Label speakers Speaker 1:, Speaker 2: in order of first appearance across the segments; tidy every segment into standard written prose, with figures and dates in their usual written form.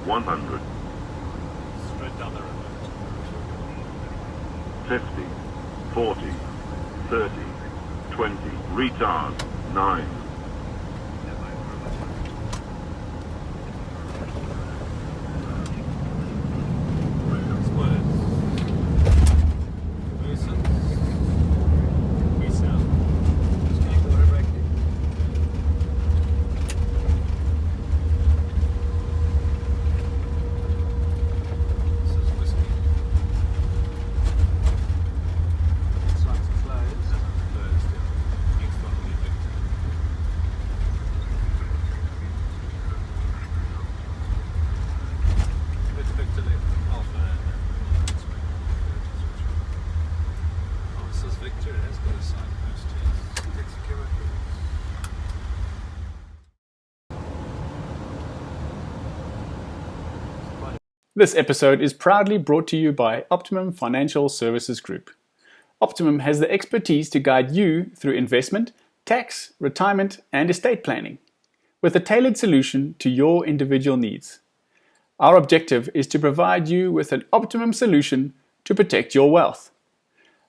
Speaker 1: 100.
Speaker 2: Straight down the river.
Speaker 1: 50, 40, 30, 20, retard, 9.
Speaker 3: This episode is proudly brought to you by Optimum Financial Services Group. Optimum has the expertise to guide you through investment, tax, retirement, and estate planning, with a tailored solution to your individual needs. Our objective is to provide you with an optimum solution to protect your wealth.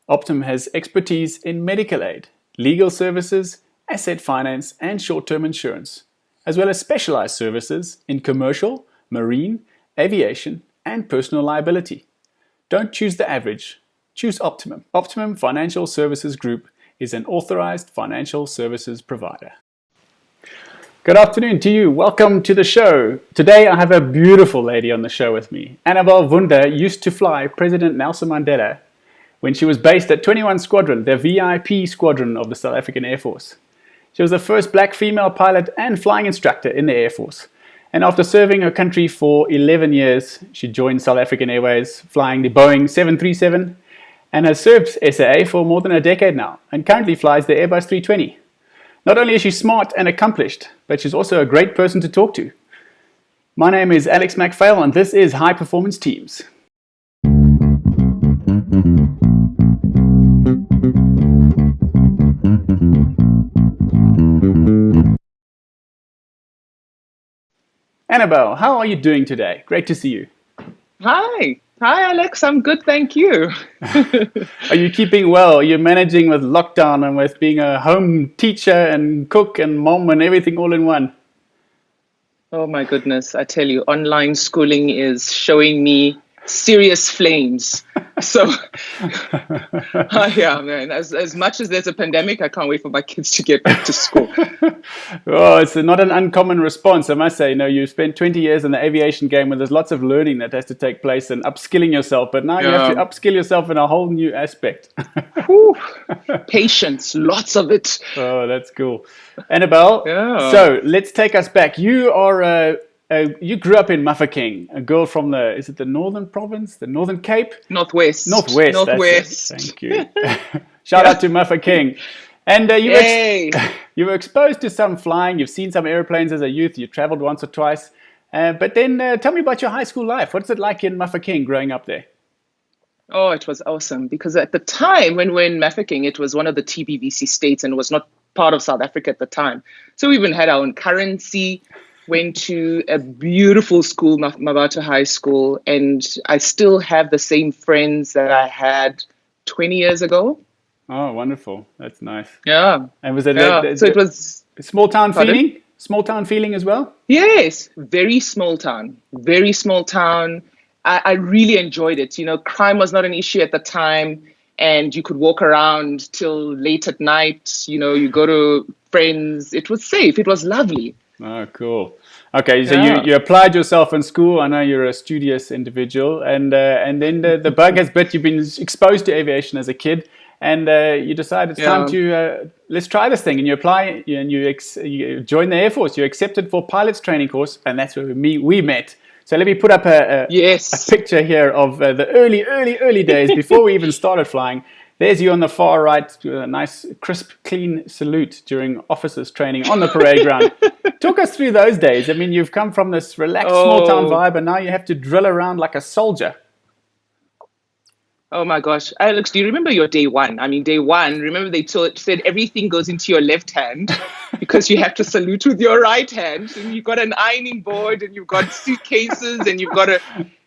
Speaker 3: Optimum has expertise in medical aid, legal services, asset finance, and short-term insurance, as well as specialized services in commercial, marine, aviation, and personal liability. Don't choose the average. Choose Optimum. Optimum Financial Services Group is an authorized financial services provider. Good afternoon to you. Welcome to the show. Today I have a beautiful lady on the show with me. Annabel Vundla used to fly President Nelson Mandela when she was based at 21 Squadron, the VIP squadron of the South African Air Force. She was the first black female pilot and flying instructor in the Air Force. And after serving her country for 11 years, she joined South African Airways, flying the Boeing 737, and has served SAA for more than a decade now, and currently flies the Airbus A320. Not only is she smart and accomplished, but she's also a great person to talk to. My name is Alex McPhail, and this is High Performance Teams. Annabel, how are you doing today? Great to see you.
Speaker 4: Hi, Alex. I'm good, thank you.
Speaker 3: Are you keeping well? Are you managing with lockdown and with being a home teacher and cook and mom and everything all in one?
Speaker 4: Oh my goodness, I tell you, online schooling is showing me serious flames. So, yeah, man, as much as there's a pandemic, I can't wait for my kids to get back to school.
Speaker 3: Oh, it's not an uncommon response, I must say. You spent 20 years in the aviation game where there's lots of learning that has to take place and upskilling yourself, but now you have to upskill yourself in a whole new aspect.
Speaker 4: Whew. Patience, lots of it.
Speaker 3: Oh, that's cool. Annabel, so let's take us back. You are you grew up in Mafeking, a girl from the northern province, the Northern Cape?
Speaker 4: Northwest.
Speaker 3: Northwest. Thank you. Shout out to Mafeking. And you were exposed to some flying. You've seen some airplanes as a youth. You traveled once or twice. But then tell me about your high school life. What's it like in Mafeking growing up there?
Speaker 4: Oh, it was awesome. Because at the time when we were in Mafeking, it was one of the TBVC states and was not part of South Africa at the time. So we even had our own currency. Went to a beautiful school, Mabata High School, and I still have the same friends that I had 20 years ago.
Speaker 3: Oh, wonderful. That's nice.
Speaker 4: Yeah.
Speaker 3: And was it
Speaker 4: so it was
Speaker 3: a small town feeling? Small town feeling as well?
Speaker 4: Yes, very small town. Very small town. I really enjoyed it. Crime was not an issue at the time, and you could walk around till late at night. You go to friends. It was safe. It was lovely.
Speaker 3: Oh, cool. Okay, so you applied yourself in school. I know you're a studious individual, and then the bug has bit. You've been exposed to aviation as a kid, and you decide it's time to let's try this thing. And you apply, and you join the Air Force. You're accepted for pilot's training course, and that's where we met. So let me put up a picture here of the early days before we even started flying. There's you on the far right, a nice, crisp, clean salute during officers training on the parade ground. Talk us through those days. I mean, you've come from this relaxed small town vibe, and now you have to drill around like a soldier.
Speaker 4: Oh my gosh. Alex, do you remember your day one? I mean, day one, remember they said everything goes into your left hand because you have to salute with your right hand. And you've got an ironing board and you've got suitcases and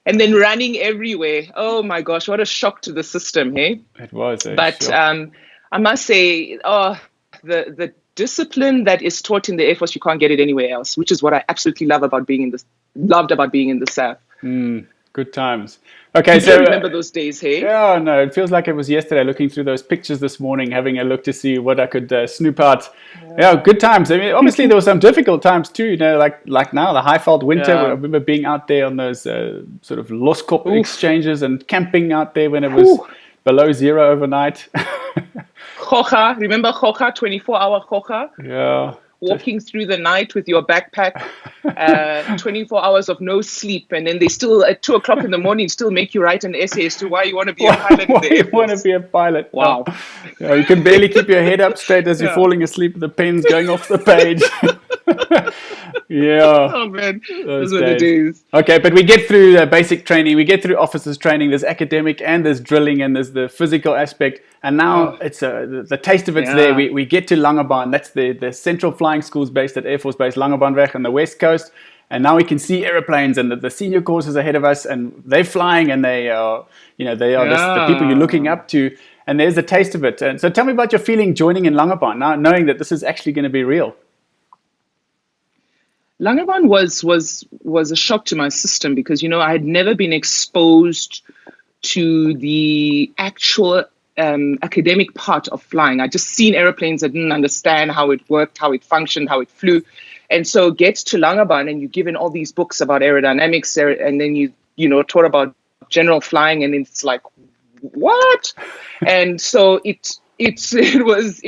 Speaker 4: and then running everywhere. Oh my gosh, what a shock to the system, hey?
Speaker 3: It was a
Speaker 4: But
Speaker 3: shock.
Speaker 4: I must say, the discipline that is taught in the Air Force, you can't get it anywhere else, which is what I absolutely loved about being in the SAF.
Speaker 3: Good times. Okay,
Speaker 4: Do
Speaker 3: so
Speaker 4: you remember those days, hey?
Speaker 3: yeah, no, it feels like it was yesterday. Looking through those pictures this morning, having a look to see what I could snoop out. Yeah, good times. I mean, obviously there were some difficult times too. You know, like now the high-felt winter.
Speaker 4: Yeah.
Speaker 3: I remember being out there on those sort of Los Cop exchanges and camping out there when it was below zero overnight.
Speaker 4: Khocha, remember Khocha, 24-hour Khocha?
Speaker 3: Yeah.
Speaker 4: Walking through the night with your backpack, 24 hours of no sleep, and then they still at 2:00 in the morning still make you write an essay as to why you want to be a pilot in
Speaker 3: Why
Speaker 4: the Air
Speaker 3: you want to
Speaker 4: Force.
Speaker 3: be a pilot?
Speaker 4: Wow.
Speaker 3: Yeah, you can barely keep your head up straight as you're falling asleep. The pen's going off the page. Yeah.
Speaker 4: Oh man,
Speaker 3: Those
Speaker 4: those were the days.
Speaker 3: Okay, but we get through basic training, we get through officers training, there's academic and there's drilling and there's the physical aspect. And now it's the taste of it's there. We get to Langebaan. That's the central flying schools based at Air Force Base Langebaanweg on the west coast. And now we can see aeroplanes and the senior courses ahead of us, and they're flying, and they are the people you're looking up to. And there's a taste of it. And so tell me about your feeling joining in Langebaan, now knowing that this is actually going to be real.
Speaker 4: Langebaan was a shock to my system because, I had never been exposed to the actual academic part of flying. I just seen airplanes. I didn't understand how it worked, how it functioned, how it flew. And so get to Langebaan and you're given all these books about aerodynamics, and then you taught about general flying, and it's like, what? And so it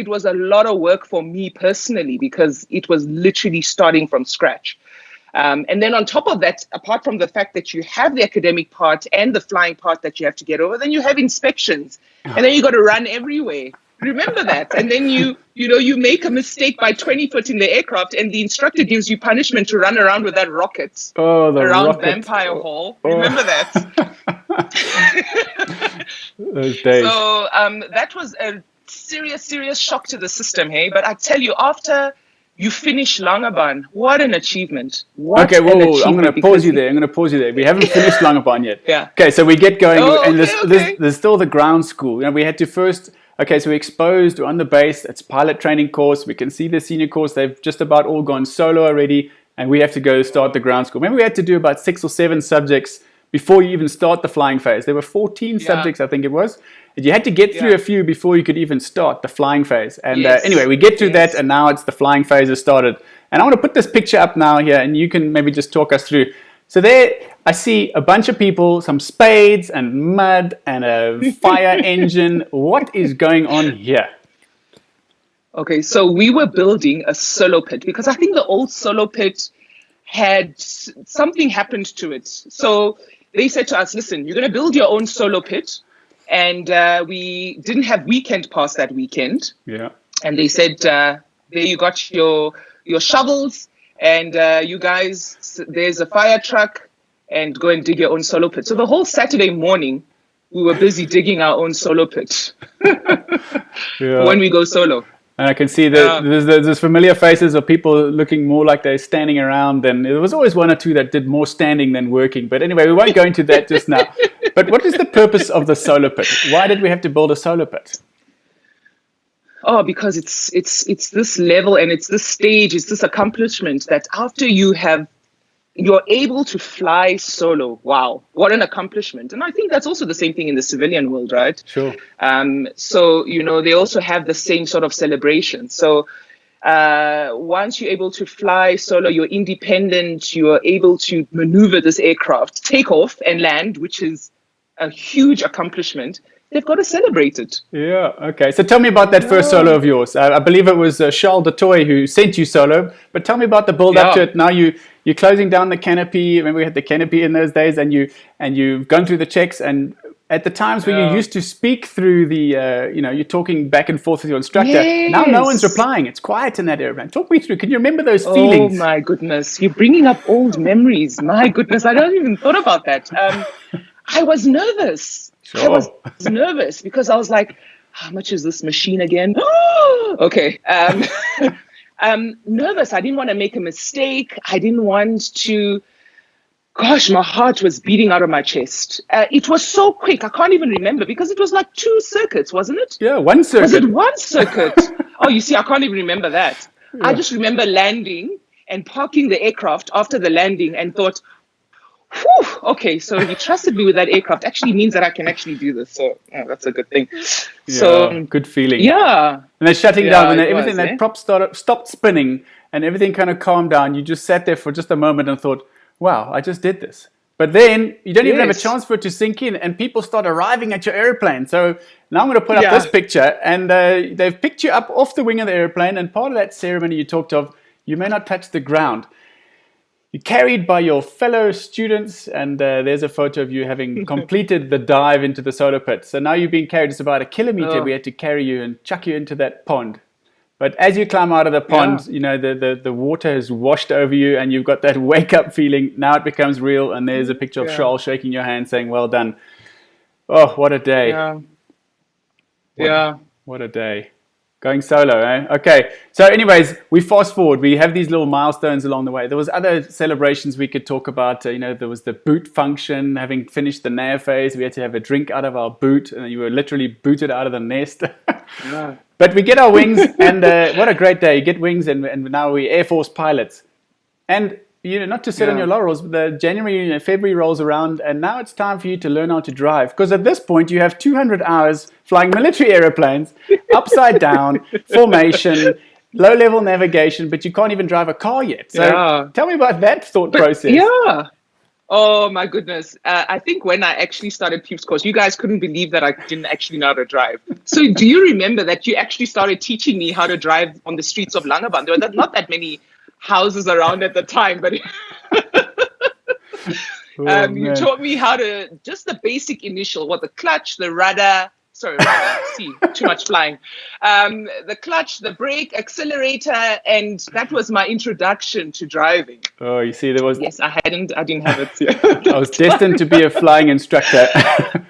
Speaker 4: was a lot of work for me personally because it was literally starting from scratch. And then on top of that, apart from the fact that you have the academic part and the flying part that you have to get over, then you have inspections, and then you got to run everywhere. Remember that. And then you make a mistake by 20 foot in the aircraft, and the instructor gives you punishment to run around with that rocket around
Speaker 3: rocket.
Speaker 4: Vampire Hall. Remember that?
Speaker 3: Those days.
Speaker 4: So that was a serious shock to the system, hey? But I tell you, after you finish Langebaan, what an achievement.
Speaker 3: Okay, I'm going to pause you there. We haven't finished Langebaan yet.
Speaker 4: Yeah.
Speaker 3: Okay, so we get going, and
Speaker 4: okay.
Speaker 3: there's still the ground school. We had to first, so we're exposed, we're on the base, it's pilot training course, we can see the senior course, they've just about all gone solo already, and we have to go start the ground school. Maybe we had to do about 6 or 7 subjects before you even start the flying phase. There were 14 subjects, I think it was. You had to get through a few before you could even start the flying phase. And anyway, we get through that, and now it's the flying phase has started. And I want to put this picture up now here, and you can maybe just talk us through. So there, I see a bunch of people, some spades and mud and a fire engine. What is going on here?
Speaker 4: Okay, so we were building a solo pit because I think the old solo pit had something happened to it. So they said to us, listen, you're going to build your own solo pit. And we didn't have weekend pass that weekend.
Speaker 3: Yeah.
Speaker 4: And they said, there you got your shovels, and you guys, there's a fire truck, and go and dig your own solo pit. So the whole Saturday morning, we were busy digging our own solo pit when we go solo.
Speaker 3: And I can see that there's familiar faces of people looking more like they're standing around. Than there was always one or two that did more standing than working. But anyway, we won't go into that just now. But what is the purpose of the solar pit? Why did we have to build a solar pit?
Speaker 4: Oh, because it's this level and it's this stage, it's this accomplishment that after you're able to fly solo. Wow, what an accomplishment. And I think that's also the same thing in the civilian world, right?
Speaker 3: Sure.
Speaker 4: So, they also have the same sort of celebration. So once you're able to fly solo, you're independent, you're able to maneuver this aircraft, take off and land, which is a huge accomplishment. They've got to celebrate it.
Speaker 3: Yeah, okay. So tell me about that first solo of yours. I believe it was Charles Dutoy who sent you solo, but tell me about the build up to it. Now you're closing down the canopy. Remember we had the canopy in those days, and you've gone through the checks, and at the times where you used to speak through the, you're talking back and forth with your instructor.
Speaker 4: Yes.
Speaker 3: Now no one's replying. It's quiet in that airplane. Talk me through. Can you remember those feelings?
Speaker 4: Oh my goodness. You're bringing up old memories. My goodness. I don't even thought about that. I was nervous. I was nervous because I was like, how much is this machine again? Okay. Nervous. I didn't want to make a mistake. I didn't want to. Gosh, my heart was beating out of my chest. It was so quick. I can't even remember because it was like 2 circuits, wasn't it?
Speaker 3: Yeah, 1 circuit.
Speaker 4: Was it 1 circuit? Oh, you see, I can't even remember that. Yeah. I just remember landing and parking the aircraft after the landing and thought, whew, okay, so he trusted me with that aircraft actually means that I can actually do this. So that's a good thing.
Speaker 3: Yeah,
Speaker 4: so
Speaker 3: good feeling.
Speaker 4: Yeah.
Speaker 3: And they're shutting down and everything, that prop stopped spinning and everything kind of calmed down. You just sat there for just a moment and thought, wow, I just did this. But then you don't even have a chance for it to sink in and people start arriving at your airplane. So now I'm going to put up this picture and they've picked you up off the wing of the airplane, and part of that ceremony you talked of, you may not touch the ground. You're carried by your fellow students, and there's a photo of you having completed the dive into the solar pit. So now you've been carried, it's about 1 kilometer. We had to carry you and chuck you into that pond. But as you climb out of the pond, you know, the water has washed over you and you've got that wake up feeling. Now it becomes real, and there's a picture of Charles shaking your hand saying, well done. Oh, what a day. What a day. Going solo, eh? Okay. So anyways, we fast forward. We have these little milestones along the way. There was other celebrations we could talk about. You know, there was the boot function. Having finished the nav phase, we had to have a drink out of our boot, and you were literally booted out of the nest. But we get our wings, and what a great day. You get wings, and now we're Air Force pilots. And, you know, not to sit on your laurels, but the January, February rolls around, and now it's time for you to learn how to drive. Because at this point, you have 200 hours flying military airplanes, upside down, formation, low-level navigation, but you can't even drive a car yet. So tell me about that thought process.
Speaker 4: Yeah. Oh, my goodness. I think when I actually started Peeps course, you guys couldn't believe that I didn't actually know how to drive. So do you remember that you actually started teaching me how to drive on the streets of Langebaan? There were not that many houses around at the time, but you taught me how to, just the basic initial, the clutch, the rudder, too much flying. The clutch, the brake, accelerator, and that was my introduction to driving.
Speaker 3: Oh, you see, there was...
Speaker 4: Yes, I didn't have it. Yeah.
Speaker 3: I was destined to be a flying instructor.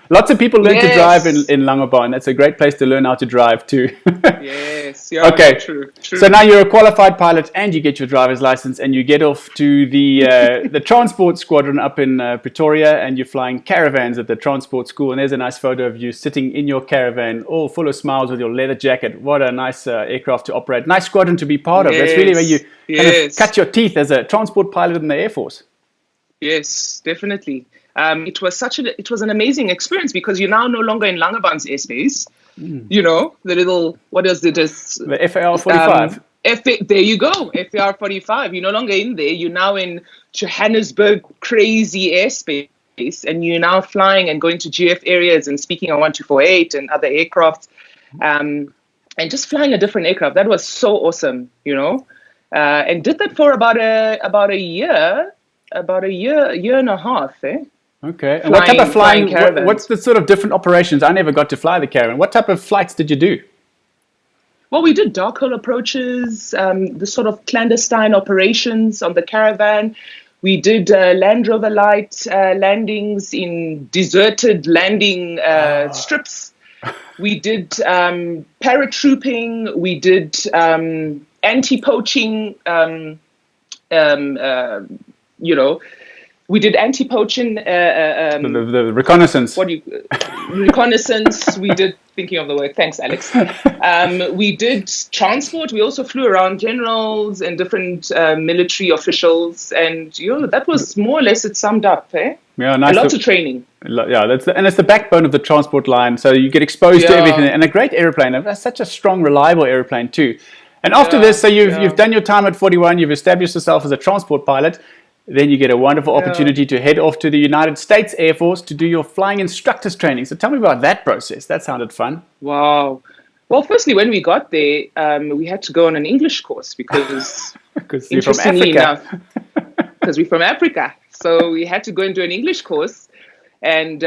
Speaker 3: Lots of people learn to drive in Langebaan. That's a great place to learn how to drive too.
Speaker 4: Yes. Yeah,
Speaker 3: okay.
Speaker 4: True.
Speaker 3: So now you're a qualified pilot and you get your driver's license and you get off to the transport squadron up in Pretoria, and you're flying caravans at the transport school. And there's a nice photo of you sitting in your caravan, all full of smiles with your leather jacket. What a nice aircraft to operate. Nice squadron to be part of. That's really where you kind of cut your teeth as a transport pilot in the Air Force. Yes,
Speaker 4: definitely. It was an amazing experience because you're now no longer in Langebaan's airspace. You know, the little, what is it?
Speaker 3: The FAR 45.
Speaker 4: There you go, FAR 45. You're no longer in there. You're now in Johannesburg crazy airspace, and you're now flying and going to GF areas and speaking on 1248 and other aircraft, and just flying a different aircraft. That was so awesome, you know, and did that for about a year and a half, eh?
Speaker 3: Okay. And what type of flying what's the sort of different operations? I never got to fly the caravan. What type of flights did you do?
Speaker 4: Well, we did dark hole approaches, the sort of clandestine operations on the caravan. We did Land Rover light landings in deserted landing strips. We did paratrooping. We did anti-poaching, you know. We did anti-poaching.
Speaker 3: The reconnaissance.
Speaker 4: Reconnaissance. We did, thinking of the word, thanks, Alex. We did transport. We also flew around generals and different military officials. And, you know, that was more or less it summed up. Eh?
Speaker 3: Yeah, nice.
Speaker 4: Lots of training.
Speaker 3: Yeah, and it's the backbone of the transport line. So you get exposed to everything. And a great airplane. That's such a strong, reliable airplane too. And after this, so you've done your time at 41. You've established yourself as a transport pilot. Then you get a wonderful opportunity to head off to the United States Air Force to do your flying instructors training. So tell me about that process. That sounded fun.
Speaker 4: Wow. Well, firstly, when we got there, we had to go on an English course because
Speaker 3: you're from Africa.
Speaker 4: Because we're from Africa. So we had to go and do an English course. And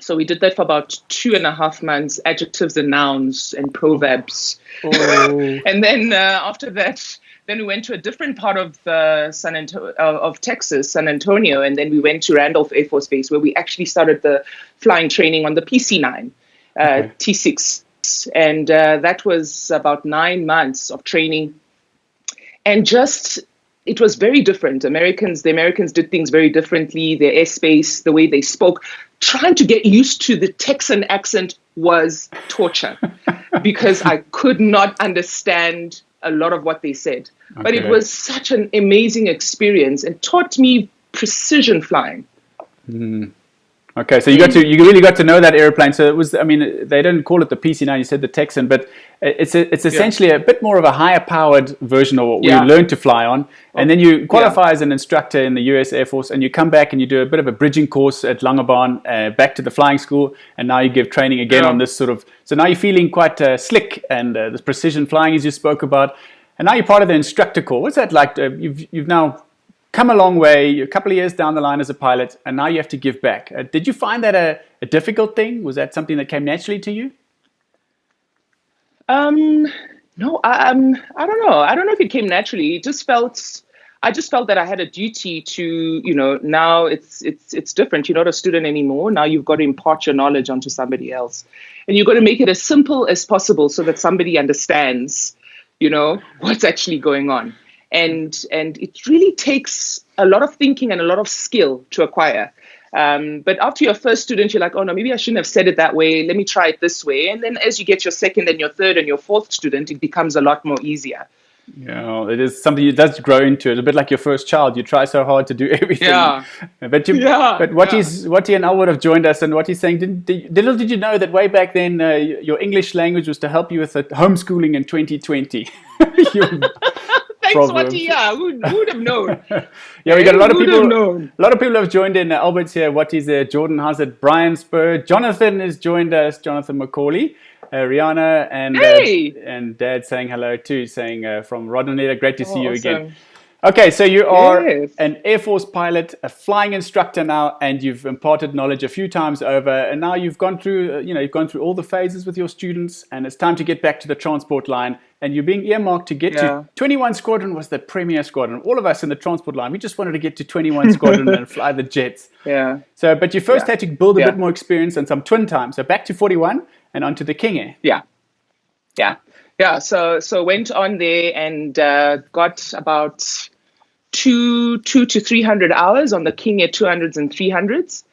Speaker 4: so we did that for about 2.5 months, adjectives and nouns and proverbs. Oh. And then after that, Then we went to a different part of of Texas, San Antonio, and then we went to Randolph Air Force Base, where we actually started the flying training on the PC-9, T6, and that was about 9 months of training, and it was very different. The Americans did things very differently. Their airspace, the way they spoke, trying to get used to the Texan accent was torture because I could not understand a lot of what they said. Okay. But it was such an amazing experience and taught me precision flying.
Speaker 3: Okay, so you really got to know that airplane. So it was, I mean, they didn't call it the PC-9, you said the Texan, but it's essentially a bit more of a higher powered version of what we learned to fly on. And then you qualify as an instructor in the US Air Force, and you come back and you do a bit of a bridging course at Langebaan, back to the flying school, and now you give training again on this sort of, so now you're feeling quite slick and this precision flying as you spoke about, and now you're part of the instructor corps. What's that like? You've now come a long way, you're a couple of years down the line as a pilot, and now you have to give back. Did you find that a difficult thing? Was that something that came naturally to you?
Speaker 4: No, I don't know. I don't know if it came naturally. I just felt that I had a duty to, now it's different. You're not a student anymore. Now you've got to impart your knowledge onto somebody else. And you've got to make it as simple as possible so that somebody understands, what's actually going on. And it really takes a lot of thinking and a lot of skill to acquire. But after your first student, you're like, oh no, maybe I shouldn't have said it that way. Let me try it this way. And then as you get your second and your third and your fourth student, it becomes a lot more easier.
Speaker 3: Yeah, it is something you does grow into it. A bit like your first child, you try so hard to do everything. Yeah. But Wati and Al would have joined us, and what he's saying, little did you know that way back then, your English language was to help you with homeschooling in 2020.
Speaker 4: Thanks, Wati. Yeah, who would have known?
Speaker 3: Yeah, we got a lot of people. A lot of people have joined in. Albert's here. Wati's there. Jordan has it. Brian Spur. Jonathan has joined us. Jonathan Macaulay. Rihanna and Dad saying hello too, saying from Rodney. Great to see you again. Okay, so you are an Air Force pilot, a flying instructor now, and you've imparted knowledge a few times over, and now you've gone through, you've gone through all the phases with your students, and it's time to get back to the transport line, and you're being earmarked to get to 21 Squadron was the premier squadron. All of us in the transport line, we just wanted to get to 21 Squadron and fly the jets. Yeah. So, but you first had to build a bit more experience and some twin time. So back to 41 and onto the King Air.
Speaker 4: Yeah, so went on there and got about 200 to 300 hours on the King Air 200s and 300s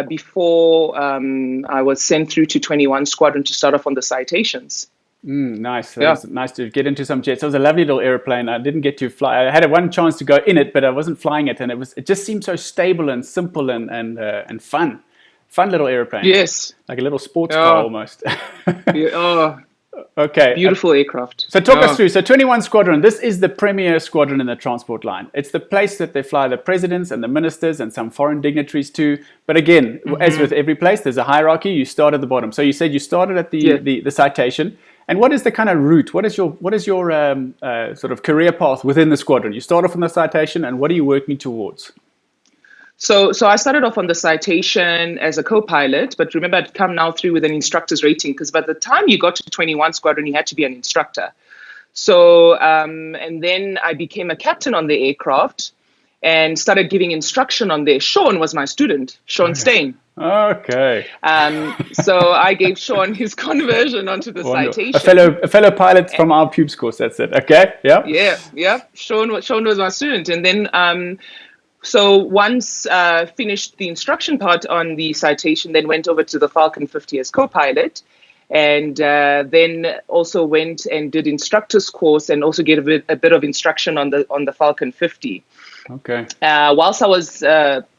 Speaker 4: before I was sent through to 21 Squadron to start off on the citations.
Speaker 3: Nice. It was nice to get into some jets. It was a lovely little airplane. I didn't get to fly. I had one chance to go in it, but I wasn't flying it, and it just seemed so stable and simple and fun. Fun little airplane.
Speaker 4: Yes.
Speaker 3: Like a little sports car almost. Okay.
Speaker 4: Beautiful aircraft.
Speaker 3: So talk us through. So 21 Squadron, this is the premier squadron in the transport line. It's the place that they fly the presidents and the ministers and some foreign dignitaries to. But again, as with every place, there's a hierarchy. You start at the bottom. So you said you started at the citation. And what is the kind of route? What is your sort of career path within the squadron? You start off on the citation, and what are you working towards?
Speaker 4: So I started off on the citation as a co-pilot, but remember I'd come now through with an instructor's rating because by the time you got to 21 Squadron, you had to be an instructor. So, and then I became a captain on the aircraft and started giving instruction on there. Sean was my student, Sean Stein.
Speaker 3: Okay.
Speaker 4: So I gave Sean his conversion onto the citation.
Speaker 3: A fellow pilot from our pubes course, that's it. Okay, yeah.
Speaker 4: Yeah. Sean was my student. And then... So once finished the instruction part on the citation, then went over to the Falcon 50 as co-pilot, and then also went and did instructor's course and also get a bit of instruction on the Falcon 50.
Speaker 3: Okay.
Speaker 4: Whilst I was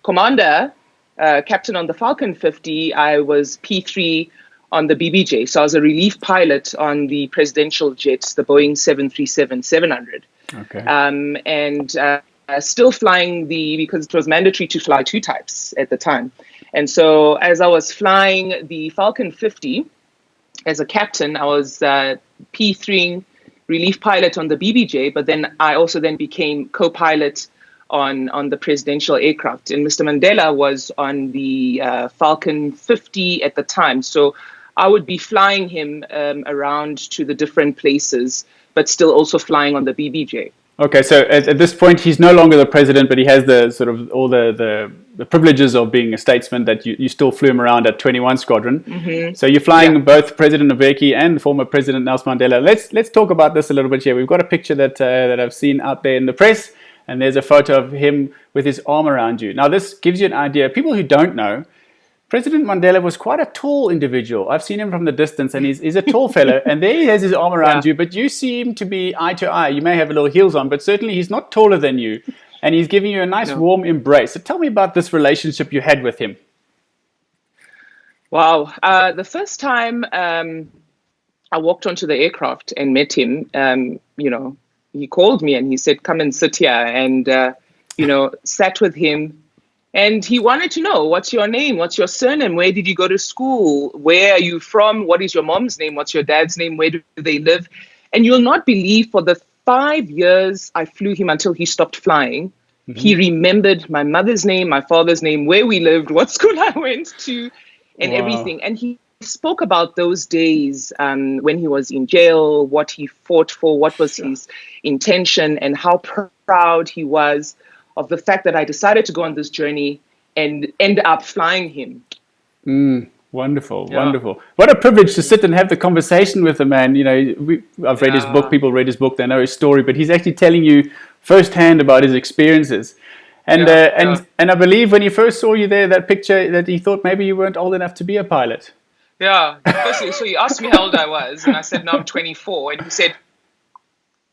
Speaker 4: commander, captain on the Falcon 50, I was P3 on the BBJ. So I was a relief pilot on the presidential jets, the Boeing 737-700.
Speaker 3: Okay.
Speaker 4: Still flying because it was mandatory to fly two types at the time. And so as I was flying the Falcon 50 as a captain, I was P3 relief pilot on the BBJ, but then I also then became co-pilot on the presidential aircraft. And Mr. Mandela was on the Falcon 50 at the time. So I would be flying him around to the different places but still also flying on the BBJ.
Speaker 3: Okay, so at this point, he's no longer the president, but he has the sort of all the privileges of being a statesman that you still flew him around at 21 Squadron. So you're flying both President Mbeki and former President Nelson Mandela. Let's talk about this a little bit here. We've got a picture that I've seen out there in the press, and there's a photo of him with his arm around you. Now, this gives you an idea. People who don't know, President Mandela was quite a tall individual. I've seen him from the distance, and he's a tall fellow. And there he has his arm around you, but you seem to be eye to eye. You may have a little heels on, but certainly he's not taller than you. And he's giving you a nice warm embrace. So tell me about this relationship you had with him.
Speaker 4: Wow. The first time I walked onto the aircraft and met him, he called me and he said, come and sit here, and, sat with him. And he wanted to know, what's your name? What's your surname? Where did you go to school? Where are you from? What is your mom's name? What's your dad's name? Where do they live? And you'll not believe, for the 5 years I flew him until he stopped flying, he remembered my mother's name, my father's name, where we lived, what school I went to, and everything. And he spoke about those days when he was in jail, what he fought for, what was his intention, and how proud he was of the fact that I decided to go on this journey and end up flying him.
Speaker 3: Wonderful, wonderful. What a privilege to sit and have the conversation with a man. I've read his book, people read his book, they know his story, but he's actually telling you firsthand about his experiences. And I believe when he first saw you there, that picture, that he thought maybe you weren't old enough to be a pilot.
Speaker 4: Yeah, so he asked me how old I was, and I said, no, I'm 24. And he said,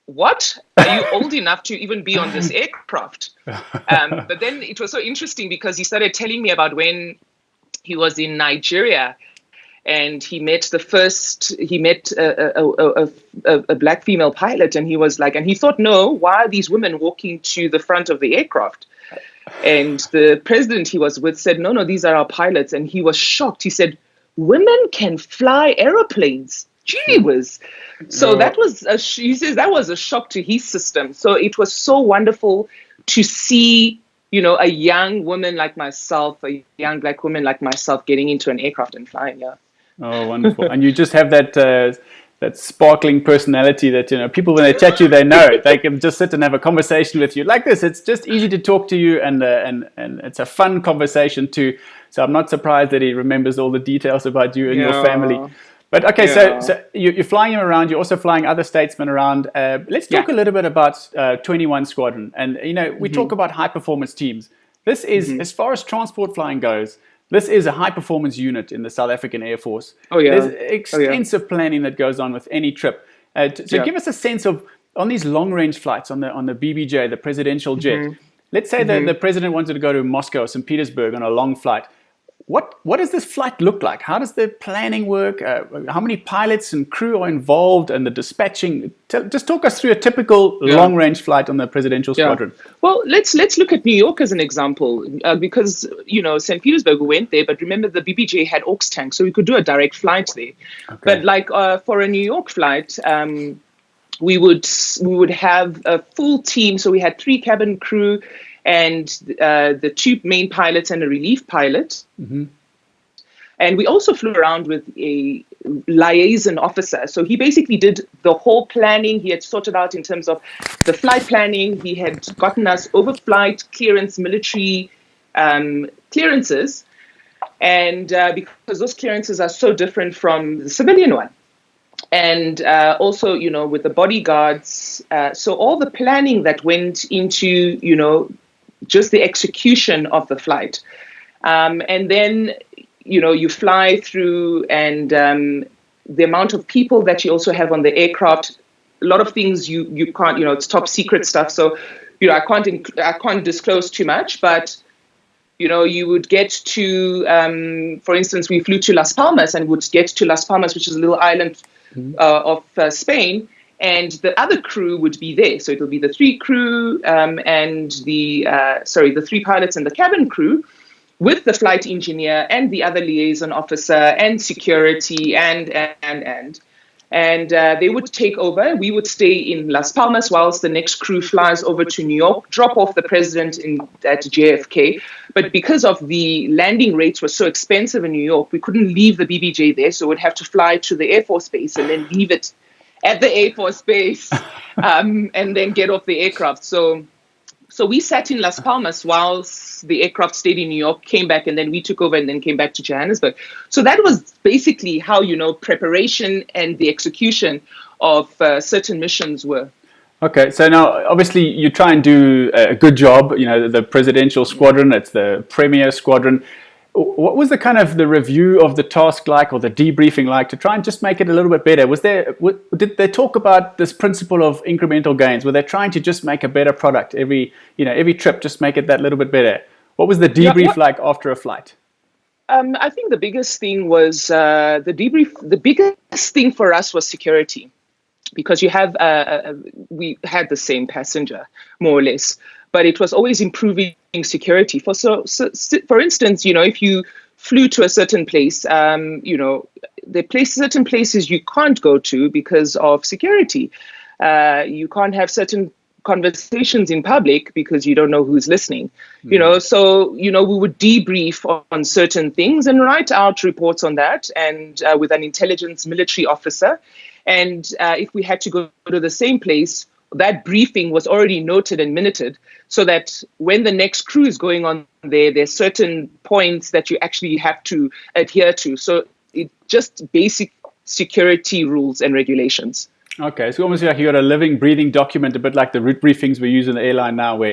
Speaker 4: what? Are you old enough to even be on this aircraft? But then it was so interesting because he started telling me about when he was in Nigeria and he met a black female pilot, and he was like, and he thought, no, why are these women walking to the front of the aircraft? And the president he was with said, no, these are our pilots. And he was shocked. He said, women can fly aeroplanes. Gee whiz. So that was he says that was a shock to his system. So it was so wonderful to see, a young woman like myself, a young black woman like myself, getting into an aircraft and flying. Yeah.
Speaker 3: Oh, wonderful. And you just have that sparkling personality that, people, when they chat to you, they know they can just sit and have a conversation with you like this. It's just easy to talk to you, and it's a fun conversation too. So I'm not surprised that he remembers all the details about you and your family. But okay, so you're flying him around. You're also flying other statesmen around. Let's talk a little bit about 21 Squadron. And, we talk about high-performance teams. This is, as far as transport flying goes, this is a high-performance unit in the South African Air Force. There's extensive planning that goes on with any trip. Give us a sense of, on these long-range flights, on the BBJ, the presidential jet, let's say that the president wanted to go to Moscow or St. Petersburg on a long flight. What does this flight look like? How does the planning work? How many pilots and crew are involved, and the dispatching? Just talk us through a typical long-range flight on the presidential squadron. Well,
Speaker 4: let's look at New York as an example, because St. Petersburg, we went there, but remember the BBJ had aux tanks, so we could do a direct flight there. Okay. But for a New York flight, we would have a full team. So we had 3 cabin crew, and the 2 main pilots and a relief pilot. And we also flew around with a liaison officer. So he basically did the whole planning. He had sorted out in terms of the flight planning. He had gotten us overflight clearance, military clearances. And because those clearances are so different from the civilian one. And also, with the bodyguards. So all the planning that went into, just the execution of the flight. And then, you fly through, and the amount of people that you also have on the aircraft, a lot of things you can't, it's top secret stuff. So, I can't disclose too much, but, you would get to, for instance, we flew to Las Palmas, and would get to Las Palmas, which is a little island of Spain. And the other crew would be there. So it'll be the 3 crew and the 3 pilots and the cabin crew, with the flight engineer and the other liaison officer and security and they would take over. We would stay in Las Palmas whilst the next crew flies over to New York, drop off the president at JFK. But because of the landing rates were so expensive in New York, we couldn't leave the BBJ there. So we'd have to fly to the Air Force Base and then leave it at the Air Force Base, and then get off the aircraft. So we sat in Las Palmas whilst the aircraft stayed in New York, came back, and then we took over and then came back to Johannesburg. So that was basically how, preparation and the execution of certain missions were.
Speaker 3: Okay, so now obviously you try and do a good job. The presidential squadron, it's the premier squadron. What was the kind of the review of the task like, or the debriefing like, to try and just make it a little bit better? Did they talk about this principle of incremental gains? Were they trying to just make a better product every trip, just make it that little bit better? What was the debrief like after a flight?
Speaker 4: I think the biggest thing was the debrief. The biggest thing for us was security, because we had the same passenger, more or less, but it was always improving security. For instance, if you flew to a certain place, certain places you can't go to because of security. You can't have certain conversations in public because you don't know who's listening. So we would debrief on certain things and write out reports on that, and with an intelligence military officer. And if we had to go to the same place, that briefing was already noted and minuted, so that when the next crew is going on there's certain points that you actually have to adhere to. So it's just basic security rules and regulations.
Speaker 3: Okay, so almost like you got a living, breathing document, a bit like the route briefings we use in the airline now, where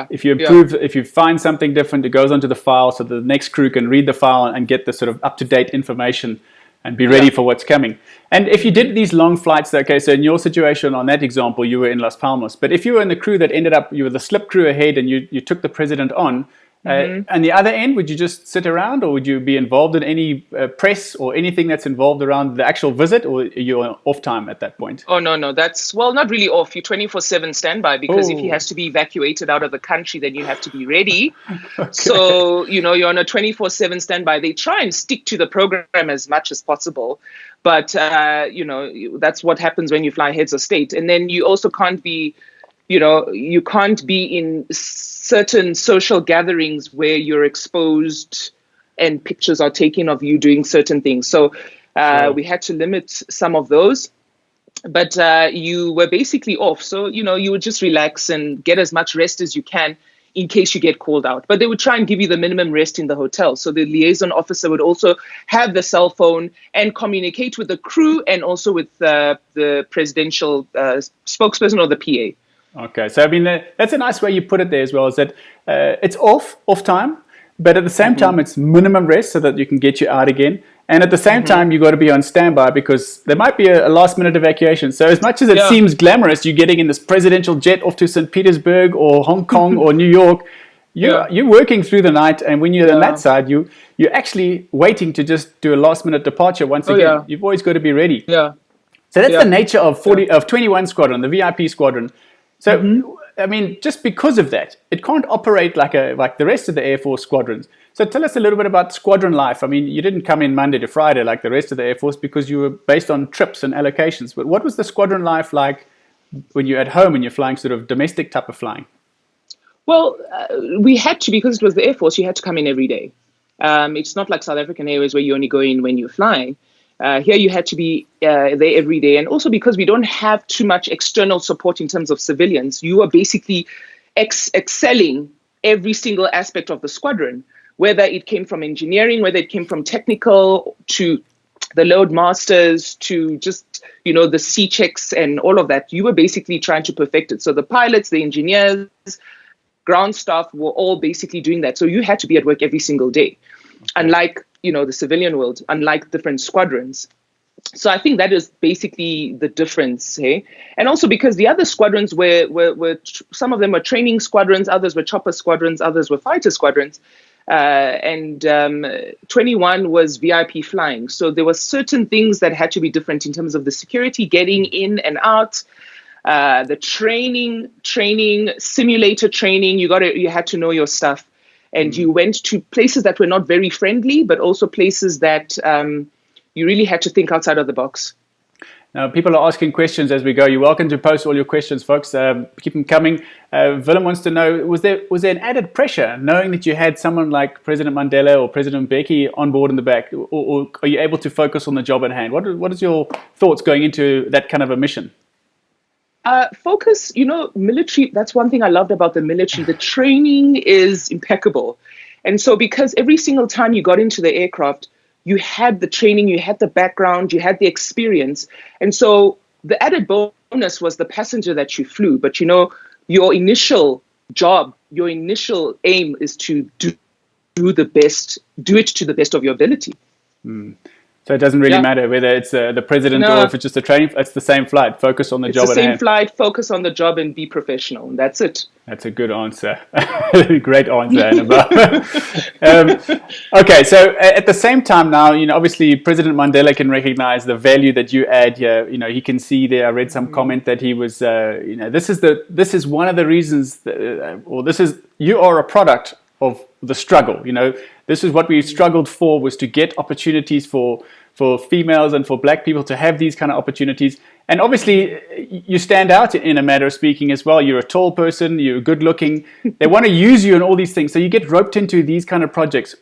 Speaker 3: if you improve, if you find something different, it goes onto the file, so the next crew can read the file and get the sort of up-to-date information and be ready for what's coming. And if you did these long flights, okay, so in your situation on that example, you were in Las Palmas, but if you were in the crew that ended up, you were the slip crew ahead and you took the president on, and the other end, would you just sit around, or would you be involved in any press or anything that's involved around the actual visit, or you're off time at that point?
Speaker 4: Oh, no, that's, not really off. You're 24/7 standby, because if he has to be evacuated out of the country, then you have to be ready. Okay. So, you're on a 24/7 standby. They try and stick to the program as much as possible. But, that's what happens when you fly heads of state. And then you also can't be, you can't be in certain social gatherings where you're exposed and pictures are taken of you doing certain things. So we had to limit some of those, but you were basically off. So, you would just relax and get as much rest as you can in case you get called out. But they would try and give you the minimum rest in the hotel. So the liaison officer would also have the cell phone and communicate with the crew and also with the presidential spokesperson or the PA.
Speaker 3: Okay, so I mean, that's a nice way you put it there as well, is that it's off time, but at the same time, it's minimum rest so that you can get you out again. And at the same time, you got to be on standby because there might be a last minute evacuation. So as much as it seems glamorous, you're getting in this presidential jet off to St. Petersburg or Hong Kong or New York, you're working through the night. And when you're on that side, you're actually waiting to just do a last minute departure once again. You've always got to be ready.
Speaker 4: Yeah.
Speaker 3: So that's the nature of 21 Squadron, the VIP Squadron. So, I mean, just because of that, it can't operate like the rest of the Air Force squadrons. So tell us a little bit about squadron life. I mean, you didn't come in Monday to Friday like the rest of the Air Force because you were based on trips and allocations. But what was the squadron life like when you're at home and you're flying sort of domestic type of flying?
Speaker 4: Well, we had to, because it was the Air Force, you had to come in every day. It's not like South African Airways where you only go in when you're flying. Here you had to be there every day. And also because we don't have too much external support in terms of civilians, you are basically excelling every single aspect of the squadron, whether it came from engineering, whether it came from technical, to the load masters, to just, the C checks and all of that. You were basically trying to perfect it. So the pilots, the engineers, ground staff were all basically doing that. So you had to be at work every single day. Unlike, the civilian world, unlike different squadrons. So I think that is basically the difference, hey? And also because the other squadrons were some of them were training squadrons, others were chopper squadrons, others were fighter squadrons. And 21 was VIP flying. So there were certain things that had to be different in terms of the security, getting in and out, the training, simulator training. You had to know your stuff. And you went to places that were not very friendly, but also places that you really had to think outside of the box.
Speaker 3: Now, people are asking questions as we go. You're welcome to post all your questions, folks. Keep them coming. Willem wants to know, was there an added pressure knowing that you had someone like President Mandela or President Mbeki on board in the back, or are you able to focus on the job at hand? What is your thoughts going into that kind of a mission?
Speaker 4: Focus, military, that's one thing I loved about the military. The training is impeccable. And so because every single time you got into the aircraft, you had the training, you had the background, you had the experience. And so the added bonus was the passenger that you flew. But, your initial job, your initial aim is to do it to the best of your ability.
Speaker 3: So it doesn't really matter whether it's the president or if it's just a training. It's the same flight. Focus on the job at hand. It's the same
Speaker 4: flight. Focus on the job and be professional. And that's it.
Speaker 3: That's a good answer. Great answer, Annabel. Okay, so at the same time now, obviously President Mandela can recognize the value that you add here. He can see there. I read some comment that he was, this is one of the reasons, you are a product of the struggle. This is what we struggled for, was to get opportunities for females and for black people to have these kind of opportunities. And obviously you stand out in a matter of speaking as well. You're a tall person, you're good looking. They want to use you in all these things. So you get roped into these kind of projects.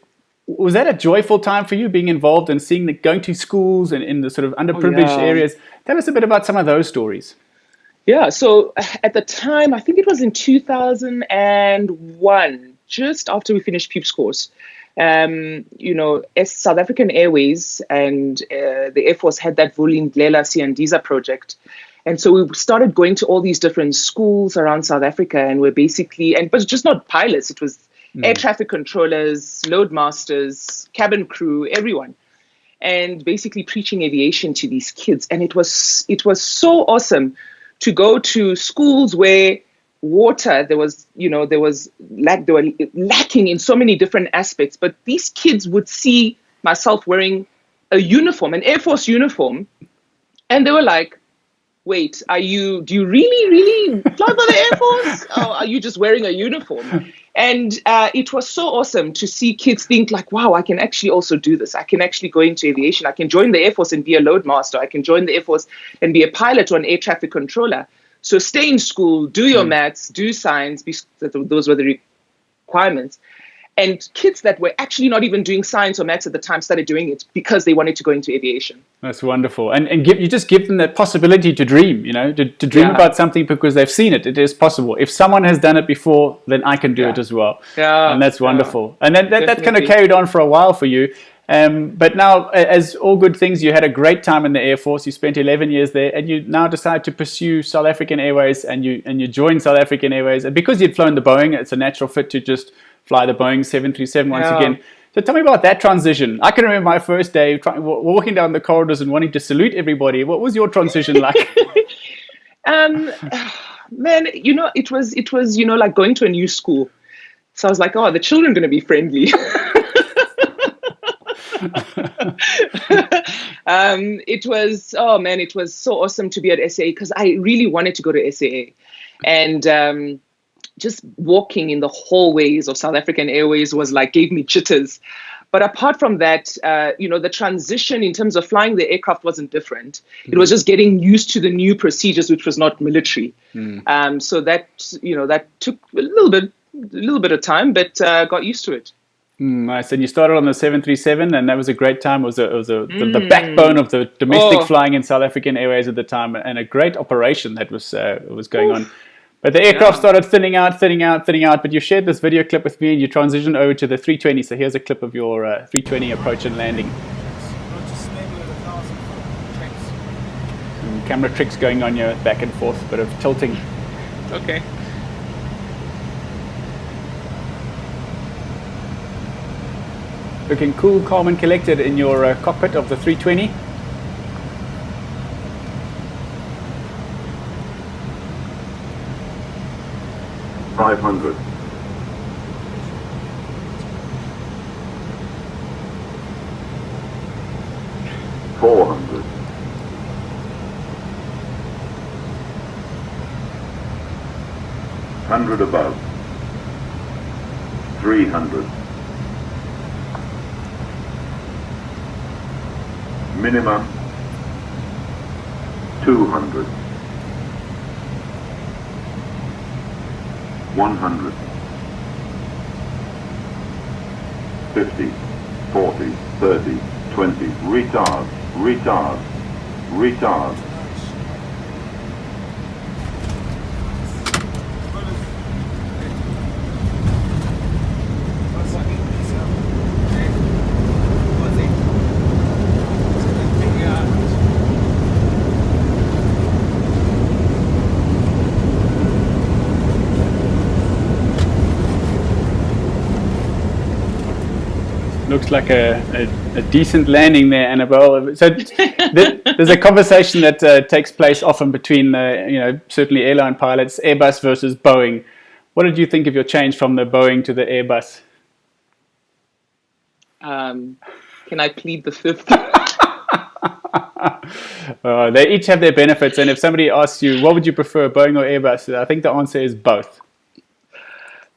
Speaker 3: Was that a joyful time for you, being involved and going to schools and in the sort of underprivileged areas? Tell us a bit about some of those stories.
Speaker 4: Yeah, so at the time, I think it was in 2001, just after we finished PUPE's course, South African Airways and the Air Force had that Vulindlela Siyandiza project. And so we started going to all these different schools around South Africa, and but just not pilots, it was air traffic controllers, load masters, cabin crew, everyone. And basically preaching aviation to these kids. And it was so awesome to go to schools where water, they were lacking in so many different aspects, but these kids would see myself wearing a uniform, an Air Force uniform, and they were like, wait, do you really fly for the Air Force? Or are you just wearing a uniform? And it was so awesome to see kids think like, wow, I can actually also do this. I can actually go into aviation. I can join the Air Force and be a load master. I can join the Air Force and be a pilot or an air traffic controller. So stay in school, do your maths, do science, those were the requirements. And kids that were actually not even doing science or maths at the time started doing it because they wanted to go into aviation.
Speaker 3: That's wonderful. And you just give them that possibility to dream, to dream about something because they've seen it. It is possible. If someone has done it before, then I can do it as well.
Speaker 4: Yeah.
Speaker 3: And that's wonderful. And that kind of carried on for a while for you. But now, as all good things, you had a great time in the Air Force. You spent 11 years there, and you now decide to pursue South African Airways, and you joined South African Airways. And because you'd flown the Boeing, it's a natural fit to just fly the Boeing 737 once again. So tell me about that transition. I can remember my first day walking down the corridors and wanting to salute everybody. What was your transition like?
Speaker 4: Man, it was like going to a new school. So I was like, oh, the children are going to be friendly. It was so awesome to be at SAA because I really wanted to go to SAA, and just walking in the hallways of South African Airways gave me jitters. But apart from that, the transition in terms of flying the aircraft wasn't different. It was just getting used to the new procedures, which was not military. So that took a little bit of time, but got used to it.
Speaker 3: Nice. And you started on the 737, and that was a great time. It was the backbone of the domestic flying in South African Airways at the time, and a great operation that was going on. But the aircraft started thinning out. But you shared this video clip with me, and you transitioned over to the 320. So here's a clip of your 320 approach and landing. Some camera tricks going on here, back and forth, bit of tilting.
Speaker 4: Okay.
Speaker 3: Looking cool, calm and collected in your cockpit of the 320.
Speaker 1: $500. $400. $100 above. $300. Minimum 200, 100, 50, 40, 30, 20, retard, retard, retard.
Speaker 3: Looks like a decent landing there, Annabel. So there's a conversation that takes place often between, certainly airline pilots, Airbus versus Boeing. What did you think of your change from the Boeing to the Airbus?
Speaker 4: Can I plead the fifth?
Speaker 3: They each have their benefits, and if somebody asks you, what would you prefer, Boeing or Airbus? I think the answer is both.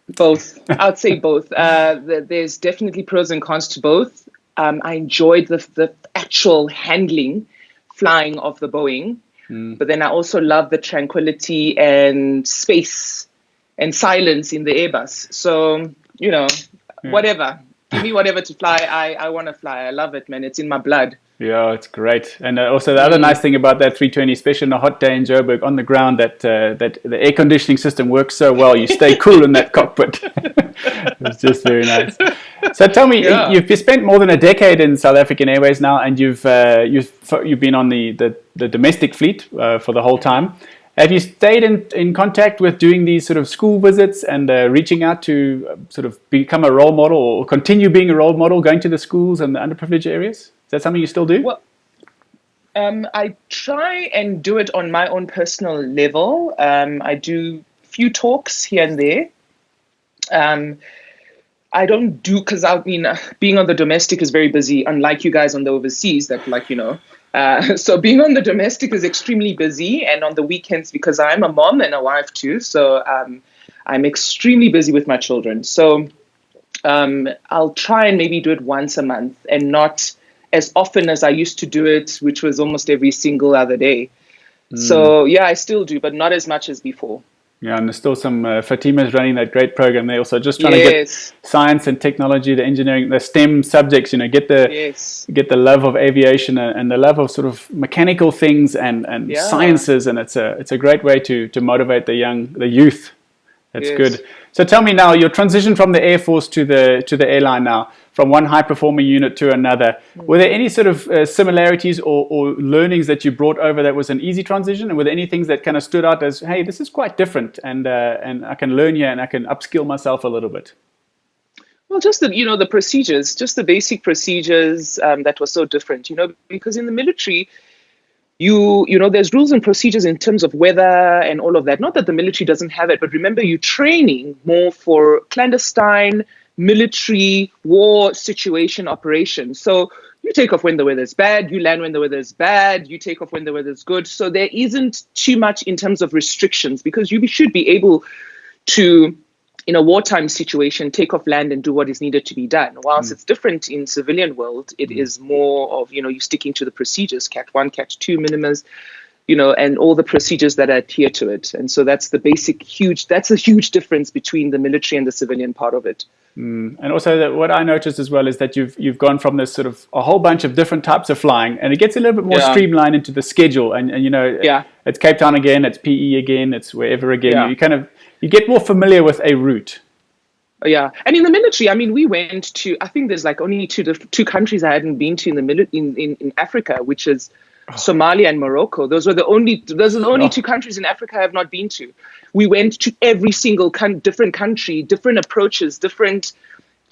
Speaker 4: Both. I'd say both. There's definitely pros and cons to both. I enjoyed the actual handling, flying of the Boeing, but then I also love the tranquility and space and silence in the Airbus. So, whatever. Give me whatever to fly. I want to fly. I love it, man. It's in my blood.
Speaker 3: Yeah, it's great. And also the other nice thing about that 320, especially on a hot day in Joburg on the ground, that the air conditioning system works so well. You stay cool in that cockpit. It's just very nice. So tell me, you've spent more than a decade in South African Airways now, and you've been on the domestic fleet for the whole time. Have you stayed in contact with doing these sort of school visits and reaching out to sort of become a role model or continue being a role model, going to the schools and the underprivileged areas? Is that something you still do?
Speaker 4: Well, I try and do it on my own personal level. I do a few talks here and there. I don't do, because being on the domestic is very busy, unlike you guys on the overseas that so being on the domestic is extremely busy, and on the weekends, because I'm a mom and a wife too, so I'm extremely busy with my children. So I'll try and maybe do it once a month and not as often as I used to do it, which was almost every single other day. So yeah, I still do, but not as much as before.
Speaker 3: Yeah, and there's still some Fatima's running that great program. They're also just trying to get science and technology, the engineering, the STEM subjects, get the love of aviation and the love of sort of mechanical things and sciences, and it's a great way to motivate the youth. That's good. So tell me now, your transition from the Air Force to the airline now, from one high performing unit to another. Were there any sort of similarities or learnings that you brought over that was an easy transition? And were there any things that kind of stood out as, hey, this is quite different, and I can learn here and I can upskill myself a little bit?
Speaker 4: Well, just the procedures, just the basic procedures that were so different, because in the military, there's rules and procedures in terms of weather and all of that. Not that the military doesn't have it, but remember, you're training more for clandestine military war situation operations. So you take off when the weather's bad, you land when the weather's bad, you take off when the weather's good. So there isn't too much in terms of restrictions, because you should be able to, in a wartime situation, take off, land, and do what is needed to be done. Whilst it's different in civilian world, it is more of, you sticking to the procedures, Cat 1, Cat 2 minimas, and all the procedures that adhere to it. And so that's that's a huge difference between the military and the civilian part of it.
Speaker 3: And also what I noticed as well is that you've gone from this sort of a whole bunch of different types of flying, and it gets a little bit more streamlined into the schedule. And it's Cape Town again, it's PE again, it's wherever again. You get more familiar with a route.
Speaker 4: Yeah, and in the military, we went to, I think there's like only two countries I hadn't been to in Africa, which is Somalia and Morocco. Those are the only two countries in Africa I have not been to. We went to every single different country, different approaches, different.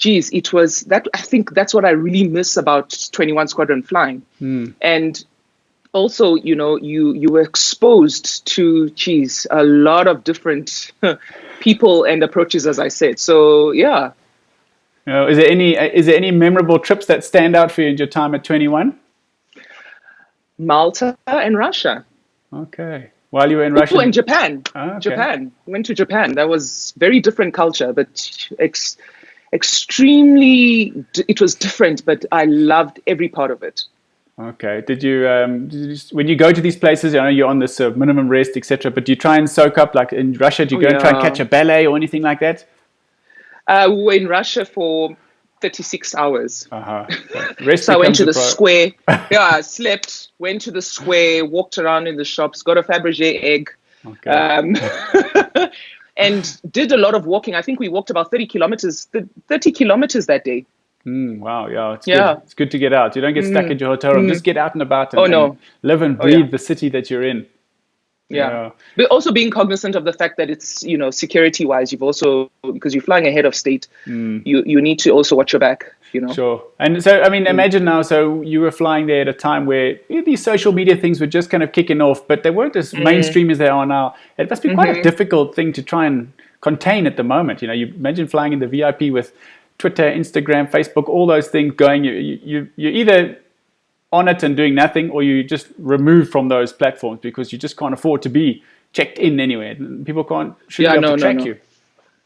Speaker 4: It was that. I think that's what I really miss about 21 Squadron flying, and also, you were exposed to a lot of different people and approaches, as I said. So yeah.
Speaker 3: Is there any memorable trips that stand out for you in your time at 21?
Speaker 4: Malta and Russia.
Speaker 3: Okay. While you were in Russia?
Speaker 4: And Japan.
Speaker 3: Okay.
Speaker 4: Japan. Went to Japan. That was very different culture, but extremely, it was different, but I loved every part of it.
Speaker 3: Okay. When you go to these places, I know you're on this minimum rest, etc. But do you try and soak up, like in Russia, do you go and try and catch a ballet or anything like that?
Speaker 4: We were in Russia for 36 hours.
Speaker 3: Rest
Speaker 4: So I went to the
Speaker 3: becomes a
Speaker 4: square. I slept, went to the square, walked around in the shops, got a Fabergé egg, and did a lot of walking. I think we walked about 30 kilometers that day.
Speaker 3: Wow, yeah, it's good. It's good to get out. You don't get stuck at your hotel room. Just get out and about and live and breathe the city that you're in.
Speaker 4: Yeah. But also being cognizant of the fact that it's, security wise, you've also, because you're flying ahead of state, you need to also watch your back,
Speaker 3: Sure. And so, I mean, imagine now, so you were flying there at a time where these social media things were just kind of kicking off, but they weren't as mainstream as they are now. It must be quite a difficult thing to try and contain at the moment. You imagine flying in the VIP with Twitter, Instagram, Facebook, all those things going. You're either on it and doing nothing, or you just removed from those platforms because you just can't afford to be checked in anywhere. People shouldn't be able to track you.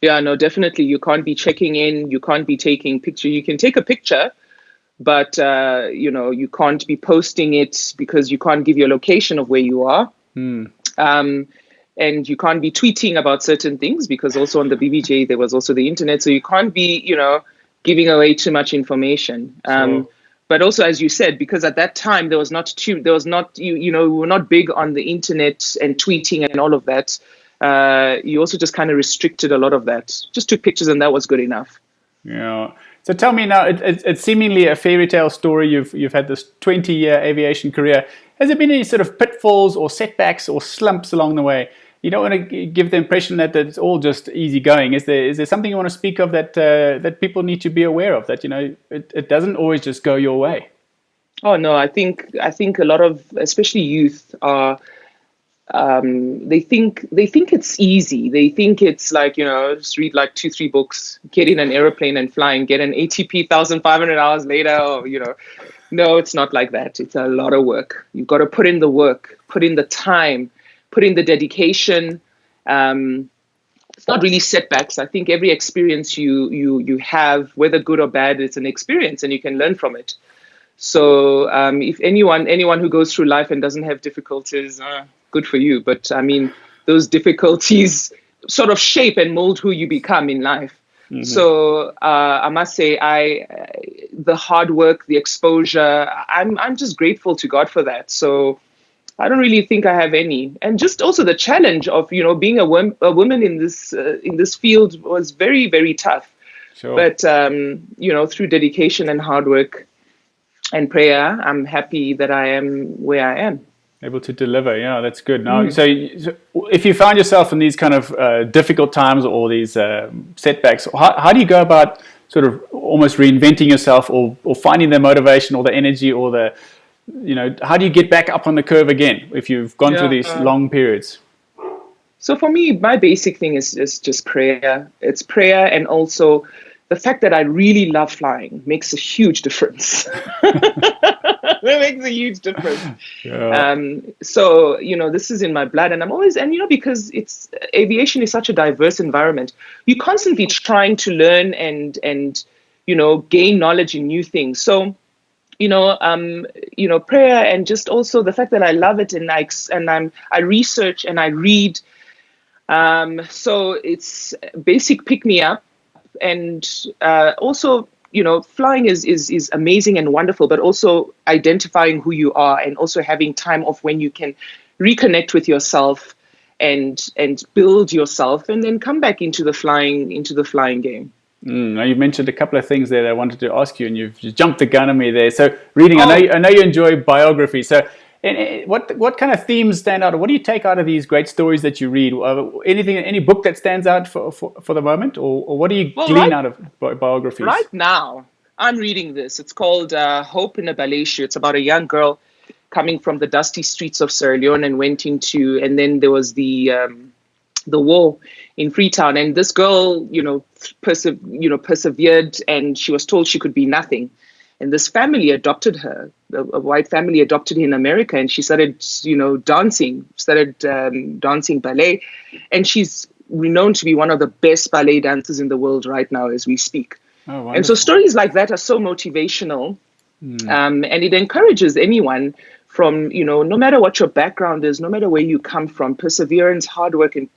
Speaker 4: Yeah, no, definitely. You can't be checking in. You can't be taking picture. You can take a picture, but you can't be posting it because you can't give your location of where you are. And you can't be tweeting about certain things because also on the BBJ there was also the internet, so you can't be giving away too much information.
Speaker 3: Sure.
Speaker 4: But also, as you said, because at that time we were not big on the internet and tweeting and all of that. You also just kind of restricted a lot of that. Just took pictures and that was good enough.
Speaker 3: Yeah. So tell me now, it's seemingly a fairy tale story. You've had this 20-year aviation career. Has there been any sort of pitfalls or setbacks or slumps along the way? You don't want to give the impression that it's all just easy going. Is there something you want to speak of that people need to be aware of? That it doesn't always just go your way.
Speaker 4: Oh no, I think a lot of, especially youth, are they think it's easy. They think it's like just read like 2-3 books, get in an airplane and fly and get an ATP 1,500 hours later. Or no, it's not like that. It's a lot of work. You've got to put in the work, put in the time, put in the dedication. It's not really setbacks. I think every experience you have, whether good or bad, it's an experience and you can learn from it. So if anyone who goes through life and doesn't have difficulties, good for you. But I mean, those difficulties sort of shape and mold who you become in life. Mm-hmm. So I must say, the hard work, the exposure, I'm just grateful to God for that. So I don't really think I have any. And just also the challenge of being a woman in this field was very, very tough.
Speaker 3: Sure.
Speaker 4: But through dedication and hard work and prayer, I'm happy that I am where I am.
Speaker 3: Able to deliver, yeah, that's good. Now, so if you find yourself in these kind of difficult times or these setbacks, how do you go about sort of almost reinventing yourself or finding the motivation or the energy or the, how do you get back up on the curve again if you've gone through these long periods?
Speaker 4: So for me, my basic thing is just prayer. It's prayer, and also the fact that I really love flying makes a huge difference. It makes a huge difference.
Speaker 3: Yeah.
Speaker 4: So, this is in my blood, and I'm always, because aviation is such a diverse environment, you're constantly trying to learn and gain knowledge in new things. So, prayer, and just also the fact that I love it, and I research and I read. So it's basic pick me up. And also, flying is amazing and wonderful, but also identifying who you are and also having time off when you can reconnect with yourself and build yourself and then come back into the flying game.
Speaker 3: Now you've mentioned a couple of things there that I wanted to ask you, and you've jumped the gun on me there. So reading, I know you enjoy biography. So what kind of themes stand out? What do you take out of these great stories that you read? Any book that stands out for the moment, or what do you glean out of biographies?
Speaker 4: Right now, I'm reading this. It's called Hope in a Ballet Shoe. It's about a young girl coming from the dusty streets of Sierra Leone and then there was the war in Freetown, and this girl, persevered, and she was told she could be nothing. And this family adopted her, a white family adopted her in America, and she started, dancing ballet. And she's renowned to be one of the best ballet dancers in the world right now as we speak.
Speaker 3: Oh, wonderful.
Speaker 4: And so stories like that are so motivational. And it encourages anyone from, no matter what your background is, no matter where you come from, perseverance, hard work, and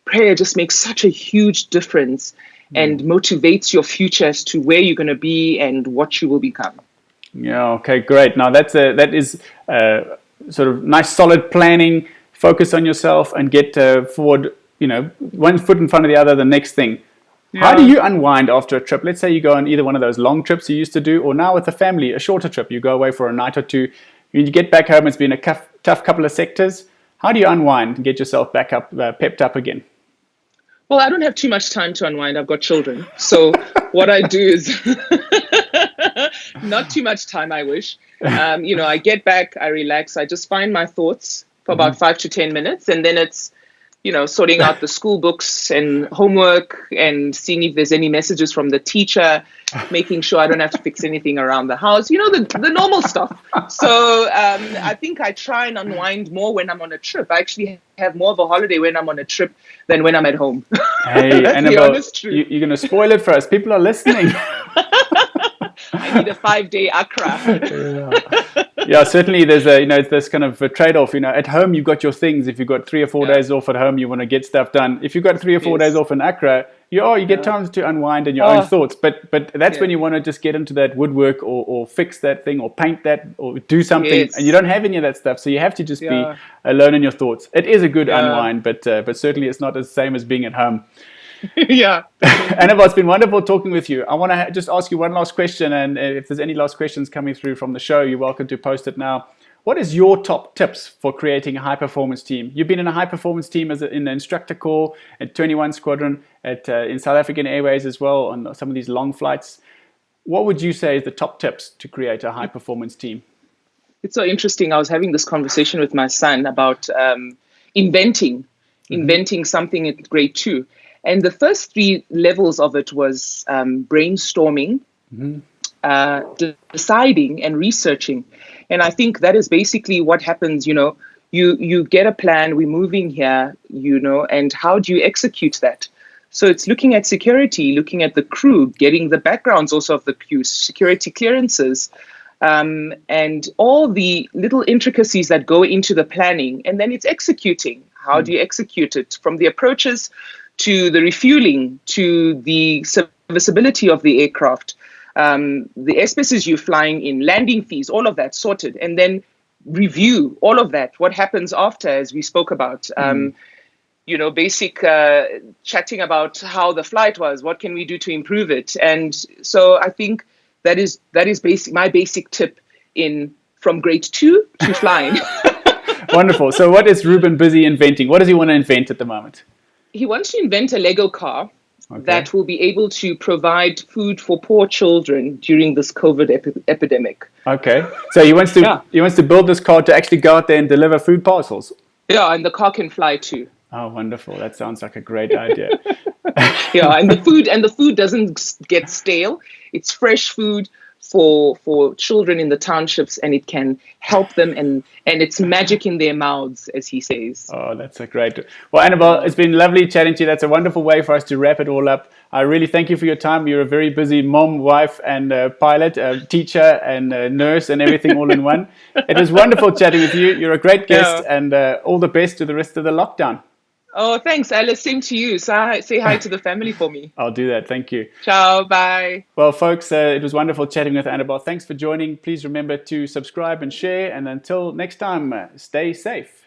Speaker 4: prayer just makes such a huge difference and motivates your future as to where you're going to be and what you will become.
Speaker 3: Yeah, okay, great. Now that is sort of nice, solid planning, focus on yourself and get forward, one foot in front of the other, the next thing. Yeah. How do you unwind after a trip? Let's say you go on either one of those long trips you used to do, or now with the family, a shorter trip. You go away for a night or two. You get back home, it's been a tough couple of sectors. How do you unwind and get yourself back up, pepped up again?
Speaker 4: Well, I don't have too much time to unwind. I've got children. So what I do is not too much time, I wish. I get back, I relax. I just find my thoughts for about 5 to 10 minutes. And then it's, sorting out the school books and homework and seeing if there's any messages from the teacher, making sure I don't have to fix anything around the house, the normal stuff. So I think I try and unwind more when I'm on a trip. I actually have more of a holiday when I'm on a trip than when I'm at home.
Speaker 3: Hey, Annabel, you're going to spoil it for us. People are listening.
Speaker 4: I need a 5-day Accra.
Speaker 3: Yeah, certainly there's this kind of a trade-off. At home you've got your things. If you've got 3 or 4 days off at home, you want to get stuff done. If you've got 3 or 4 days off in Accra, you get time to unwind and your own thoughts. But that's when you want to just get into that woodwork or fix that thing or paint that or do something, and you don't have any of that stuff. So you have to just be alone in your thoughts. It is a good unwind, but certainly it's not the same as being at home.
Speaker 4: Yeah.
Speaker 3: Annabel, it's been wonderful talking with you. I want to just ask you one last question, and if there's any last questions coming through from the show, you're welcome to post it now. What is your top tips for creating a high-performance team? You've been in a high-performance team in the instructor corps at 21 Squadron, in South African Airways as well, on some of these long flights. What would you say is the top tips to create a high-performance team? It's
Speaker 4: so interesting. I was having this conversation with my son about inventing something at grade 2. And the first 3 levels of it was brainstorming, deciding, and researching. And I think that is basically what happens. You get a plan. We're moving here. And how do you execute that? So it's looking at security, looking at the crew, getting the backgrounds also of the crew, security clearances, and all the little intricacies that go into the planning. And then it's executing. How do you execute it? From the approaches to the refueling, to the serviceability of the aircraft, the airspaces you're flying in, landing fees, all of that sorted, and then review all of that. What happens after, as we spoke about, basic chatting about how the flight was, what can we do to improve it? And so I think that is my basic tip from grade 2 to flying.
Speaker 3: Wonderful. So what is Ruben busy inventing? What does he want to invent at the moment?
Speaker 4: He wants to invent a Lego car that will be able to provide food for poor children during this COVID epidemic.
Speaker 3: Okay, so he wants to build this car to actually go out there and deliver food parcels.
Speaker 4: Yeah, and the car can fly too.
Speaker 3: Oh, wonderful! That sounds like a great idea.
Speaker 4: Yeah, and the food doesn't get stale. It's fresh food for children in the townships, and it can help them, and it's magic in their mouths, as he says.
Speaker 3: Oh, that's a great. Well, Annabel, it's been lovely chatting to you. That's a wonderful way for us to wrap it all up. I really thank you for your time. You're a very busy mom, wife, and pilot, teacher, and nurse, and everything all in one. It was wonderful chatting with you. You're a great guest, and all the best to the rest of the lockdown.
Speaker 4: Oh, thanks, Alice. Same to you. Say hi to the family for me.
Speaker 3: I'll do that. Thank you.
Speaker 4: Ciao. Bye.
Speaker 3: Well, folks, it was wonderful chatting with Annabel. Thanks for joining. Please remember to subscribe and share. And until next time, stay safe.